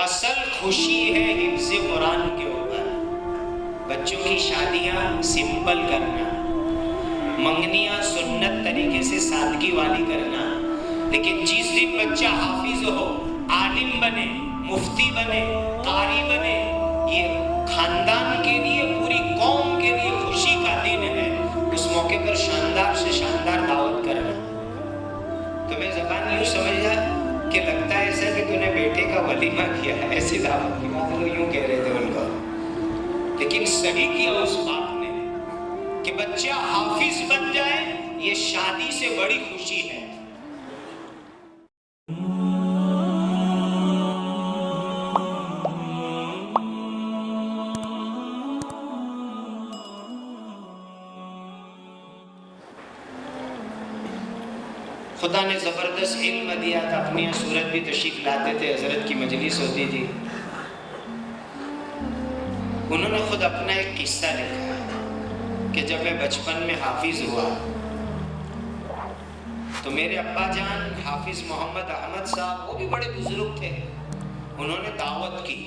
اصل خوشی ہے حفظ قرآن کے اوپر. بچوں کی شادیاں سمپل کرنا، منگنیاں سنت طریقے سے سادگی والی کرنا، لیکن جس دن بچہ حافظ ہو، عالم بنے، مفتی بنے، قاری بنے، یہ خاندان کے لیے، پوری قوم کے لیے خوشی کا دن ہے. اس موقع پر شاندار سے شاندار دعوت کرنا. تو میں زبان یوں سمجھا کہ لگتا ہے ایسا کہ تو نے بیٹے کا ولیمہ کیا ہے، ایسی دعوت کی بات. لوگ یوں کہہ رہے تھے ان کو، لیکن صحیح کیا اس باپ نے کہ بچہ حافظ بن جائے. یہ شادی سے بڑی خوشی ہے. خدا نے زبردست علم دیا تھا. اپنی صورت بھی تشریف لاتے تھے، حضرت کی مجلس ہوتی تھی. انہوں نے خود اپنا ایک قصہ لکھا کہ جب میں بچپن میں حافظ ہوا تو میرے ابا جان حافظ محمد احمد صاحب، وہ بھی بڑے بزرگ تھے، انہوں نے دعوت کی،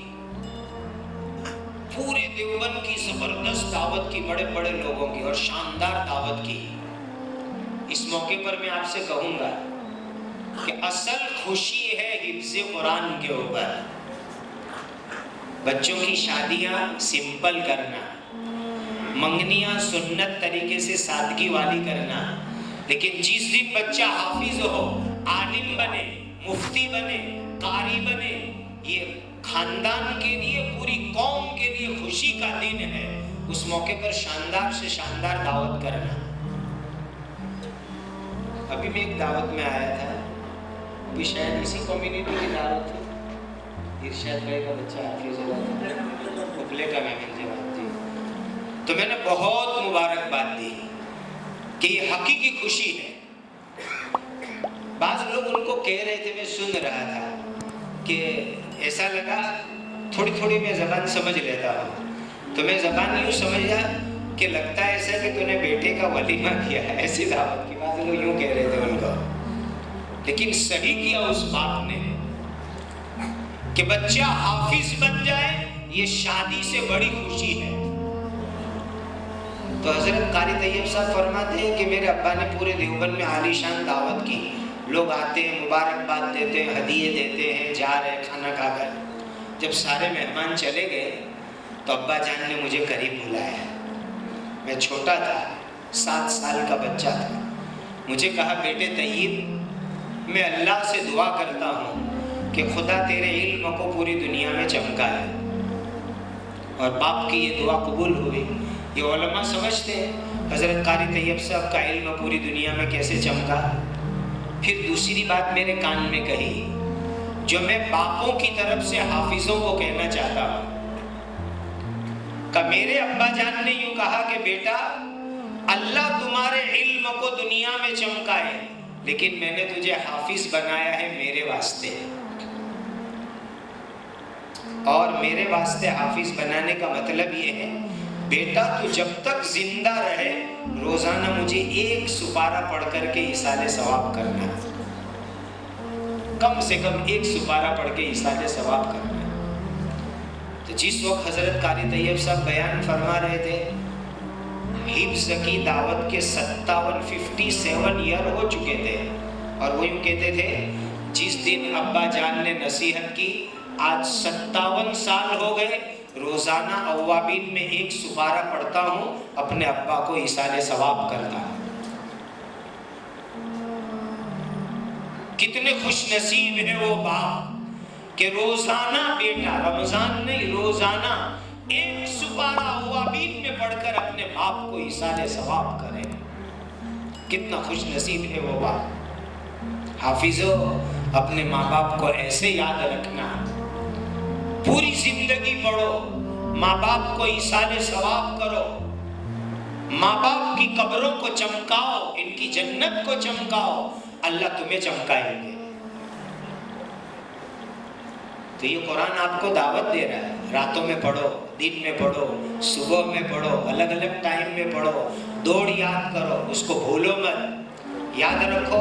پورے دیوبند کی زبردست دعوت کی، بڑے بڑے لوگوں کی، اور شاندار دعوت کی. اس موقع پر میں آپ سے کہوں گا کہ اصل خوشی ہے حفظ قرآن کے اوپر. بچوں کی شادیاں سمپل کرنا، منگنیاں سنت طریقے سے سادگی والی کرنا، لیکن جس دن بچہ حافظ ہو، عالم بنے، مفتی بنے، قاری بنے، یہ خاندان کے لیے، پوری قوم کے لیے خوشی کا دن ہے. اس موقع پر شاندار سے شاندار دعوت کرنا. ابھی میں ایک دعوت میں آیا تھا، بھی شاید اسی کمیونٹی کی دعوت تھی. ارشاد بھائی کا بچہ حافظ ہوا تھا، اپلے کا میں مل جواب تھی. تو میں نے بہت مبارکباد دی کہ یہ حقیقی خوشی ہے. بعض لوگ ان کو کہہ رہے تھے، میں سن رہا تھا کہ ایسا لگا تھوڑی تھوڑی میں زبان سمجھ لیتا ہوں. تو میں زبان یوں سمجھا کہ لگتا ہے ایسا کہ تو نے بیٹے کا ولیمہ کیا ہے، ایسی دعوت کی بات. لوگ یوں کہہ رہے تھے ان کو، لیکن صحیح کیا اس باپ نے کہ بچہ حافظ بن جائے. یہ شادی سے بڑی خوشی ہے. تو حضرت قاری طیب صاحب فرماتے ہیں کہ میرے ابا نے پورے دیوبند میں عالی شان دعوت کی. لوگ آتے ہیں، مبارکباد دیتے ہیں، ہدیے دیتے ہیں، جا رہے ہیں کھانا کھا کر. جب سارے مہمان چلے گئے تو ابا جان نے مجھے قریب بلایا. میں چھوٹا تھا، 7 سال کا بچہ تھا. مجھے کہا، بیٹے طیب، میں اللہ سے دعا کرتا ہوں کہ خدا تیرے علم کو پوری دنیا میں چمکائے. اور باپ کی یہ دعا قبول ہوئی. یہ علماء سمجھتے ہیں حضرت قاری طیب صاحب کا علم پوری دنیا میں کیسے چمکا. پھر دوسری بات میرے کان میں کہی جو میں باپوں کی طرف سے حافظوں کو کہنا چاہتا ہوں کہ میرے ابا جان نے یوں کہا کہ بیٹا، اللہ تمہارے علم کو دنیا میں چمکائے، لیکن میں نے تجھے حافظ بنایا ہے میرے واسطے. اور میرے واسطے حافظ بنانے کا مطلب یہ ہے، بیٹا تو جب تک زندہ رہے روزانہ مجھے 1 سپارہ پڑھ کر کے ایصال ثواب کرنا. کم سے کم 1 سپارہ پڑھ کے ایصال ثواب کرنا. تو جس وقت حضرت قاری طیب صاحب بیان فرما رہے تھے، حفظ کی دعوت کے 57 ایئر ہو چکے تھے. اور وہ یوں کہتے تھے، جس دن ابا جان نے نصیحت کی، آج 57 سال ہو گئے، روزانہ اوابین میں 1 سپارہ پڑھتا ہوں، اپنے ابا کو ایصال ثواب کرتا ہوں. کتنے خوش نصیب ہے وہ باپ کہ روزانہ بیٹا، رمضان نہیں، روزانہ 1 سپارہ اوابین میں پڑھ کر اپنے باپ کو ایصال ثواب کرے. کتنا خوش نصیب ہے وہ باپ. حافظو، اپنے ماں باپ کو ایسے یاد رکھنا، پوری زندگی پڑھو، ماں باپ کو ایصال ثواب کرو، ماں باپ کی قبروں کو چمکاؤ، ان کی جنت کو چمکاؤ، اللہ تمہیں چمکائیں گے. تو یہ قرآن آپ کو دعوت دے رہا ہے. راتوں میں پڑھو، دن میں پڑھو، صبح میں پڑھو، الگ الگ ٹائم میں پڑھو. دوڑ یاد کرو، اس کو بھولو مت. یاد رکھو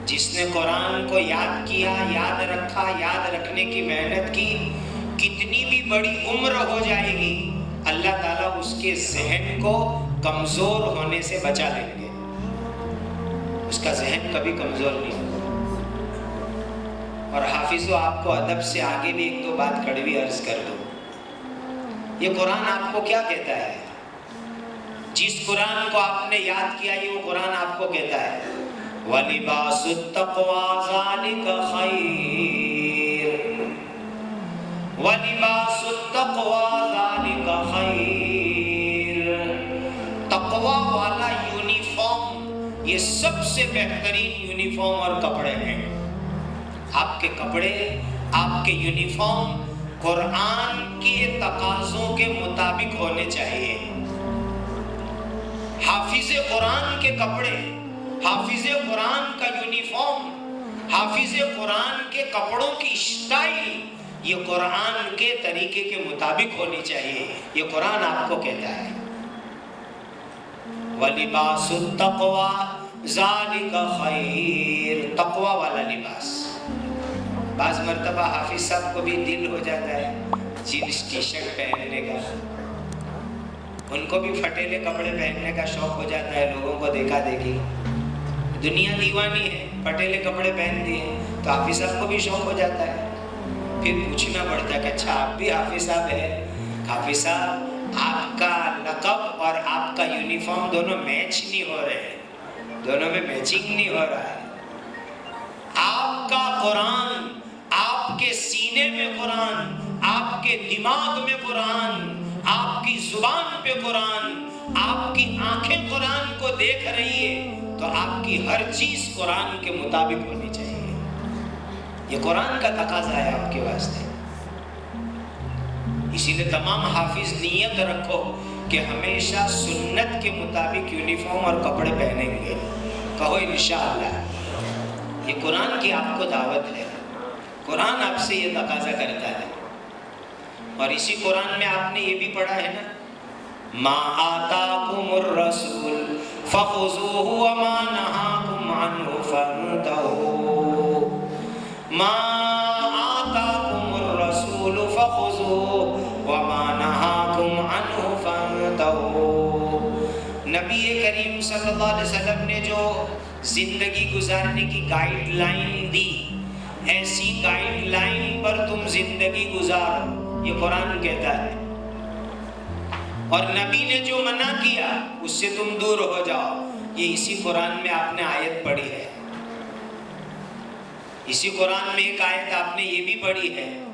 جس نے قرآن کو یاد کیا، یاد رکھا، یاد رکھنے کی محنت کی، کتنی بھی بڑی عمر ہو جائے گی اللہ تعالیٰ اس کے ذہن کو کمزور ہونے سے بچا لیں گے، اس کا ذہن کبھی کمزور نہیں ہوگا۔ اور حافظو، آپ کو ادب سے آگے بھی ایک دو بات کڑوی عرض کر دو۔ یہ قرآن آپ کو کیا کہتا ہے؟ جس قرآن کو آپ نے یاد کیا، یہ وہ قرآن آپ کو کہتا ہے وَلِبَاسُ التَّقْوَى ذَلِكَ خَيْرٌ، وَلِبَاسُ التَّقْوَى ذَلِكَ خَيْرٌ۔ تقوی والا یونیفارم یہ سب سے بہترین یونیفارم اور کپڑے ہیں۔ آپ کے کپڑے، آپ کے یونیفارم قرآن کے تقاضوں کے مطابق ہونے چاہیے۔ حافظ قرآن کے کپڑے، حافظ قرآن کا یونیفارم، حافظ قرآن کے کپڑوں کی سٹائل یہ قرآن کے طریقے کے مطابق ہونی چاہیے۔ یہ قرآن آپ کو کہتا ہے وَلِبَاسُ التَّقْوَى ذَلِكَ خَيْرٌ، تقوی والا لباس۔ بعض مرتبہ حافظ صاحب کو بھی دل ہو جاتا ہے جینس ٹی شرٹ پہننے کا، ان کو بھی پھٹیلے کپڑے پہننے کا شوق ہو جاتا ہے، لوگوں کو دیکھا دیکھی، دنیا دیوانی ہے، پھٹیلے کپڑے پہن دیے تو حافظ صاحب کو بھی شوق ہو جاتا ہے۔ پھر پوچھنا پڑتا ہے کہ اچھا آپ بھی حافظ صاحب ہیں؟ حافظ صاحب، آپ کا لقب اور آپ کا یونیفارم دونوں میچ نہیں ہو رہے ہیں، دونوں میں میچنگ نہیں ہو رہا ہے۔ آپ کا قرآن، آپ کے سینے میں قرآن، آپ کے دماغ میں قرآن، آپ کی زبان پہ قرآن، آپ کی آنکھیں قرآن کو دیکھ رہی ہے تو آپ کی ہر چیز قرآن کے مطابق ہونی چاہیے۔ یہ قرآن کا تقاضا ہے آپ کے واسطے۔ اسی لیے تمام حافظ نیت رکھو کہ ہمیشہ سنت کے مطابق یونیفارم اور کپڑے پہنیں گے، کہو انشاءاللہ۔ یہ قرآن کی آپ کو دعوت ہے، قرآن آپ سے یہ تقاضا کرتا ہے۔ اور اسی قرآن میں آپ نے یہ بھی پڑھا ہے نا، ما آتاکم الرسول فخذوہ وما نہاکم عنہ فانتہوا، ما آتاکم الرسول فخذوہ وما نہاکم عنہ فانتہوا۔ نبی کریم صلی اللہ علیہ وسلم نے جو زندگی گزارنے کی گائیڈ لائن دی، ایسی گائیڈ لائن پر تم زندگی گزارو، یہ قرآن کہتا ہے۔ اور نبی نے جو منع کیا اس سے تم دور ہو جاؤ، یہ اسی قرآن میں آپ نے آیت پڑھی ہے۔ اسی قرآن میں ایک آیت آپ نے یہ بھی پڑھی ہے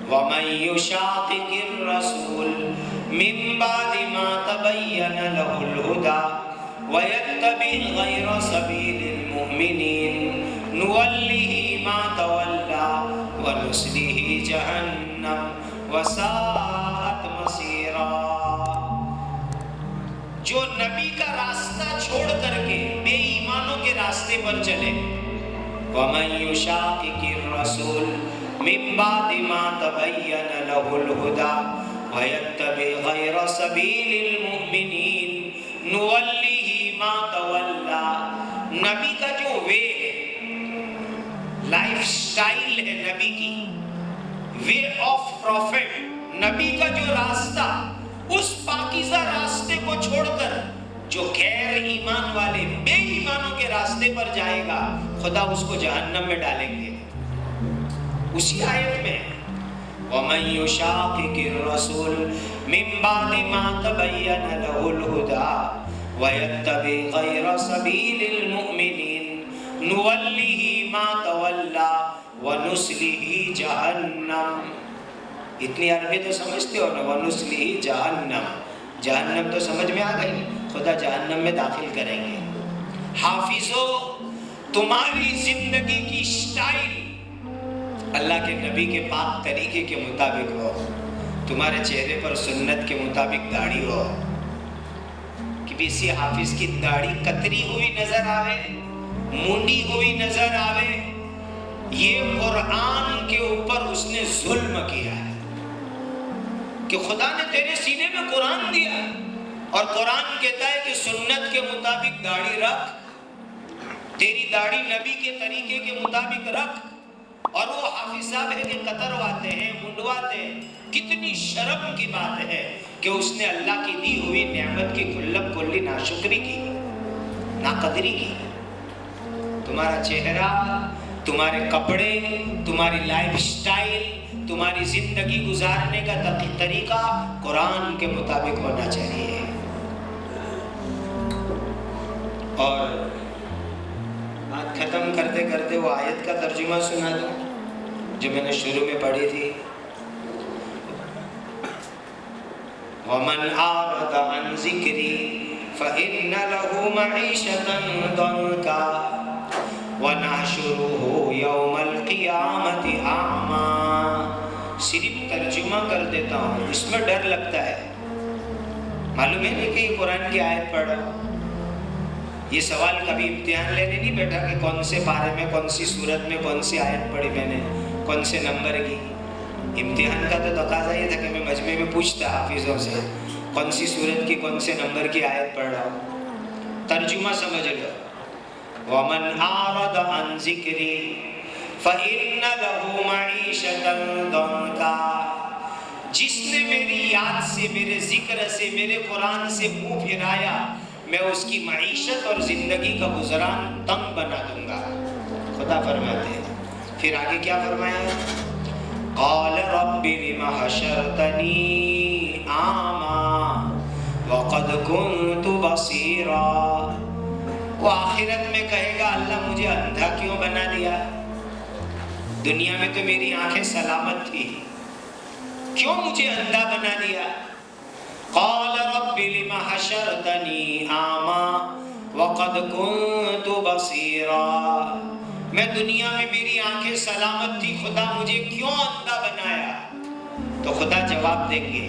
وَمَن يُشَاقِقِ الرَّسُولِ مِن بَعْدِ مَا تَبَيَّنَ لَهُ الْهُدَى وَيَتَّبِعْ غَيْرَ سَبِيلِ الْمُؤْمِنِينَ نُوَلِّهِ مَا تَوَلَّى وَنُصْلِهِ جَهَنَّمَ وَسَاءَتْ مَصِيرًا۔ جو نبی کا راستہ چھوڑ کر کے بے ایمانوں کے راستے پر چلے، وَمَن يُشَاقِقِ الرَّسُولِ مِن بَعْدِ مَا تَبَيَّنَ لَهُ الْهُدَى وَيَتَّبِعْ غَيْرَ سَبِيلِ الْمُؤْمِنِينَ نُوَلِّهِ مَا تَوَلَّى۔ نبی کا جو وے ہے، لائف سٹائل ہے نبی کی، وے آف پروفیٹ، نبی کا جو راستہ، اس پاکیزہ راستے کو چھوڑ کر جو غیر ایمان والے بے ایمانوں کے راستے پر جائے گا، خدا اس کو جہنم میں ڈالیں گے۔ اسی آیت میں وَمَن يُشَاقِقِ الرَّسُولِ مِن بَعْدِ مَا تَبَيَّنَ لَهُ الْهُدَى وَيَتَّبِعْ غَيْرَ سَبِيلِ الْمُؤْمِنِينَ نُوَلِّهِ مَا تَوَلَّى وَنُصْلِهِ جَهَنَّمَ۔ اتنی عربی تو سمجھتے ہو نا، وَنُصْلِهِ جَهَنَّمَ، جہنم تو سمجھ میں آ گئی، خدا جہنم میں داخل کریں گے۔ حافظو، تمہاری زندگی کی سٹائل اللہ کے نبی کے پاک طریقے کے مطابق ہو، تمہارے چہرے پر سنت کے مطابق داڑھی ہو، کہ کسی حافظ کی داڑھی کتری ہوئی نظر آوے، مونڈی ہوئی نظر آوے، یہ قرآن کے اوپر اس نے ظلم کیا ہے۔ کہ خدا نے تیرے سینے میں قرآن دیا اور قرآن کہتا ہے کہ سنت کے مطابق داڑھی رکھ، تیری داڑھی نبی کے طریقے کے مطابق رکھ. اور وہ حافظ صاحب ہے کہ قطرواتے ہیں, منڈواتے ہیں. کتنی شرم کی بات ہے کہ اس نے اللہ کی دی ہوئی نعمت کی کلم کلی ناشکری کی, ناقدری کی. تمہارا چہرہ, تمہارے کپڑے, تمہاری لائف سٹائل, تمہاری زندگی گزارنے کا طریقہ قرآن کے مطابق ہونا چاہیے. اور بات ختم کرتے کرتے وہ آیت کا ترجمہ سنا دوں جو میں نے شروع میں پڑھی تھی. وَمَنْ أَعْرَضَ عَنْ ذِكْرِي فَإِنَّ لَهُ مَعِيشَةً ضَنْكًا وَنَحْشُرُهُ يَوْمَ الْقِيَامَةِ أَعْمَى. صرف ترجمہ کر دیتا ہوں, اس میں ڈر لگتا ہے. معلوم ہے نہیں کہ یہ قرآن کی آیت پڑھ رہا ہوں. یہ سوال کبھی امتحان لینے نہیں بیٹھا کہ کون سے پارے میں, کون سی صورت میں, کون سی آیت پڑھی میں نے, کون سے نمبر کی. امتحان کا تو تقاضا یہ تھا کہ میں مجمع میں پوچھتا حافظوں سے کون سی صورت کی, کون سے نمبر کی آیت پڑھ رہا ہوں. ترجمہ سمجھ لو. وَمَنْ أَعْرَضَ عَنْ ذِكْرِي فَإِنَّ لَهُ مَعِيشَةً ضَنْكًا. جس نے میری یاد سے, میرے ذکر سے, میرے قرآن سے منہ پھرایا, میں اس کی معیشت اور زندگی کا گزران تنگ بنا دوں گا. خدا فرماتے ہیں. پھر آگے کیا فرمایا؟ قال رب لم حشرتنی اعمی وقد كنت بصیرا. وہ آخرت میں کہے گا اللہ مجھے اندھا کیوں بنا دیا؟ دنیا میں تو میری آنکھیں سلامت تھی, کیوں مجھے اندھا بنا دیا؟ قال رب لم حشرتنی اعمی وقد كنت بصیرا. میں دنیا میں میری آنکھیں سلامت تھی, خدا مجھے کیوں اندھا بنایا؟ تو خدا جواب دیں گے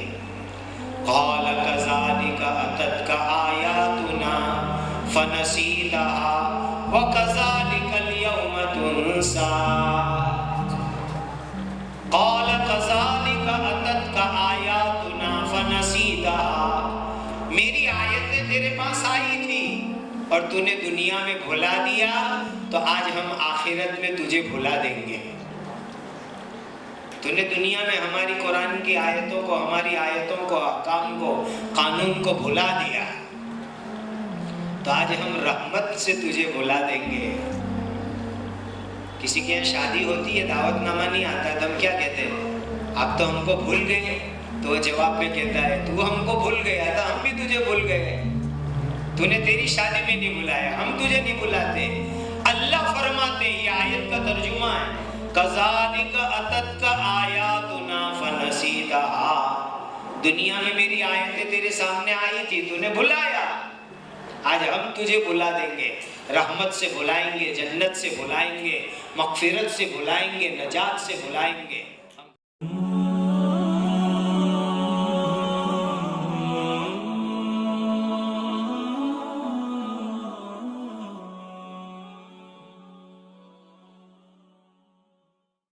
قال كذلك أتتك آياتنا فنسيتها وكذلك اليوم تنسى. قال كذلك أتتك آياتنا فنسيتها. میری آیتیں تیرے پاس آئی تھی اور تو نے دنیا میں بھلا دیا, تو آج ہم آخرت میں تجھے بھلا دیں گے. تو نے دنیا میں ہماری قرآن کی آیتوں کو, ہماری آیتوں کو, احکام کو, قانون کو بھلا دیا, تو آج ہم رحمت سے تجھے بھلا دیں گے. کسی کے یہاں شادی ہوتی ہے, دعوت نامہ نہیں آتا, تو ہم کیا کہتے ہیں؟ آپ تو ہم کو بھول گئے. تو وہ جواب میں کہتا ہے تو ہم کو بھول گیا تھا, ہم بھی تجھے بھول گئے. تو نے تیری شادی میں نہیں بلایا, ہم تجھے نہیں بلاتے. اللہ فرماتے ہیں, یہ آیت کا ترجمہ ہے, کذالک اتتک آیاتنا فنسیتها. دنیا میں میری آیتیں تیرے سامنے آئی تھی, تو نے بلایا, آج ہم تجھے بلا دیں گے. رحمت سے بلائیں گے, جنت سے بلائیں گے, مغفرت سے بلائیں گے, نجات سے بلائیں گے.